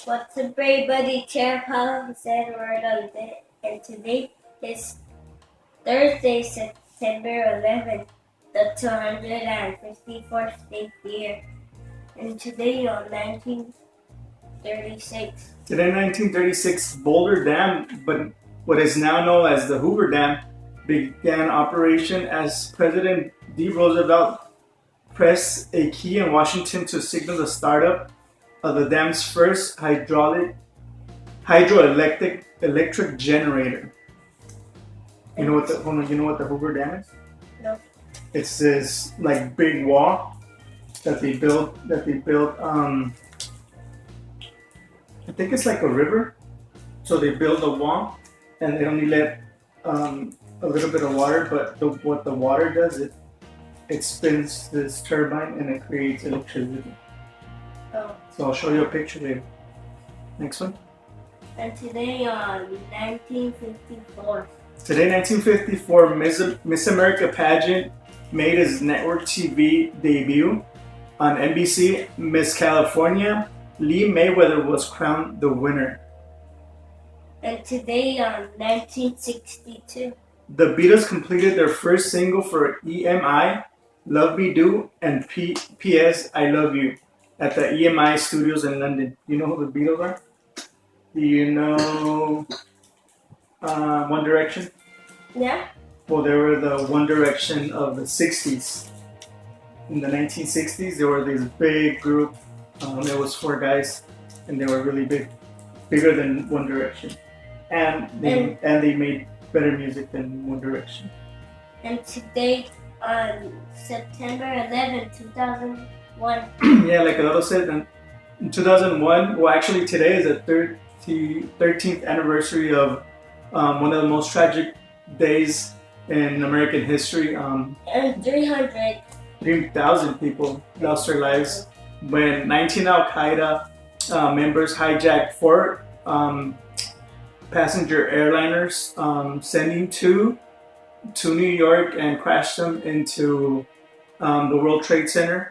What's up, everybody? Chair Paul said word on day, and today is Thursday, September 11th, the 254th state year, and today on 1936. Today, 1936, Boulder Dam, but what is now known as the Hoover Dam, began operation as President D. Roosevelt pressed a key in Washington to signal the startup of the dam's first hydroelectric generator. You know what the Hoover Dam is? No. It's this like big wall that they built. I think it's like a river. So they build a wall, and they only let a little bit of water. But what the water does, it spins this turbine and it creates electricity. Oh. So I'll show you a picture later. Next one. And today on 1954. Today, 1954, Miss America pageant made its network TV debut. On NBC, Miss California, Lee Mayweather was crowned the winner. And today on 1962. The Beatles completed their first single for EMI, Love Me Do, and P.S. I Love You, at the EMI studios in London. You know who the Beatles are? Do you know One Direction? Yeah. Well, they were the One Direction of the 60s. In the 1960s, they were this big group. There was 4 guys, and they were really big, bigger than One Direction. And they made better music than One Direction. And today on September 11th, 2001. Yeah, like Adolfo said, in 2001, well, actually today is the 13th anniversary of one of the most tragic days in American history. And 3,000 people lost their lives when 19 Al-Qaeda members hijacked 4 passenger airliners sending 2 to New York and crashed them into the World Trade Center,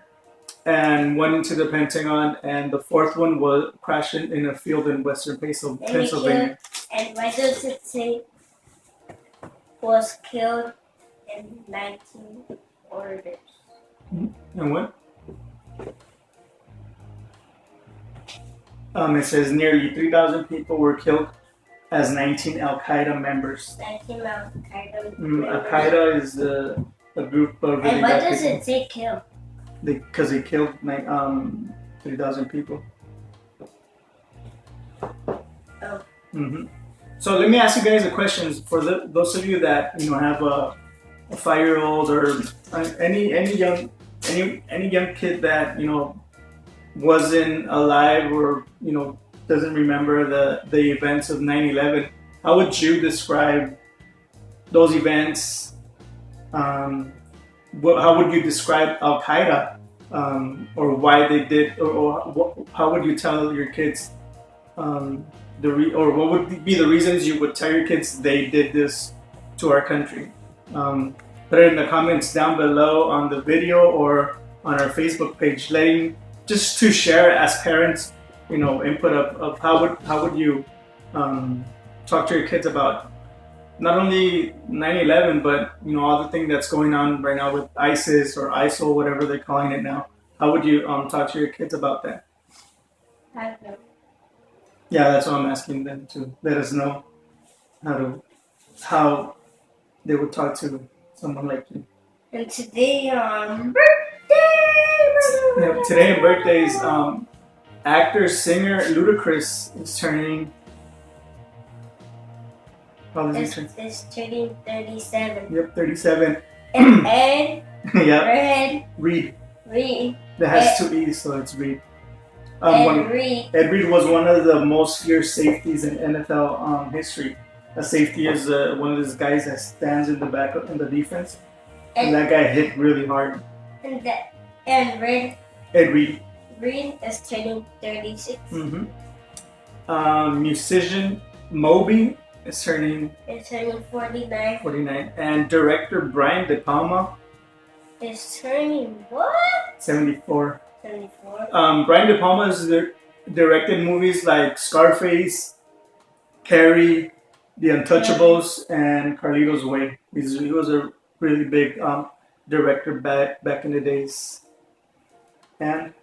and 1 into the Pentagon, and the 4th one was crashed in a field in western Pennsylvania. And why does it say was killed in 19 orders? And what? It says nearly 3,000 people were killed as 19 Al-Qaeda members. 19 Al-Qaeda members. Al-Qaeda is a group of really And why bad does people. it say kill? Because they killed 3,000 people. Oh. Mm-hmm. So let me ask you guys a question. For those of you that have a 5-year-old or any young kid that wasn't alive or doesn't remember the events of 9/11, how would you describe those events? How would you describe Al Qaeda, or why they did, or how would you tell your kids or what would be the reasons you would tell your kids they did this to our country? Put it in the comments down below on the video or on our Facebook page, just to share as parents, input of how would you talk to your kids about not only 9/11, but all the thing that's going on right now with ISIS or ISIL, whatever they're calling it now. How would you talk to your kids about that? I don't know. Yeah, that's what I'm asking them to let us know how they would talk to someone like you. And today on birthday. Today on birthdays, actor singer Ludacris is turning. It's turning 37. Yep, 37. And Ed. Yep. Reed. That has 2 E's, so it's Reed. Ed Reed was one of the most fierce safeties in NFL history. A safety is one of those guys that stands in the back in the defense, and that guy hit really hard. And Ed Reed. Reed is turning 36. Mm-hmm. Musician Moby is turning 49. 49, and director Brian De Palma is turning what? 74. 74. Brian De Palma is directed movies like Scarface, Carrie, The Untouchables, and Carlito's Way. He was a really big director back in the days. And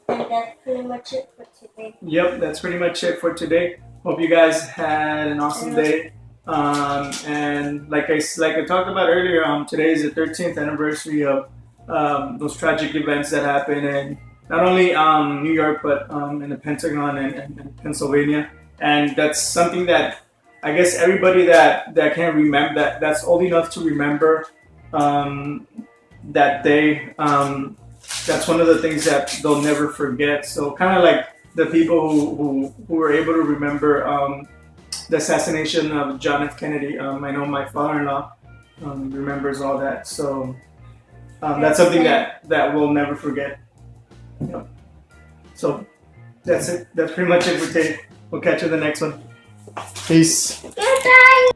that's pretty much it for today. Yep, that's pretty much it for today. Hope you guys had an awesome day. And like I talked about earlier, today is the 13th anniversary of those tragic events that happened in not only New York but in the Pentagon and Pennsylvania. And that's something that I guess everybody that can remember that's old enough to remember that day. That's one of the things that they'll never forget. So kind of like the people who were able to remember the assassination of John F. Kennedy. I know my father-in-law remembers all that. So that's something that we'll never forget. Yep. So that's it. That's pretty much it for today. We'll catch you in the next one. Peace. Goodbye.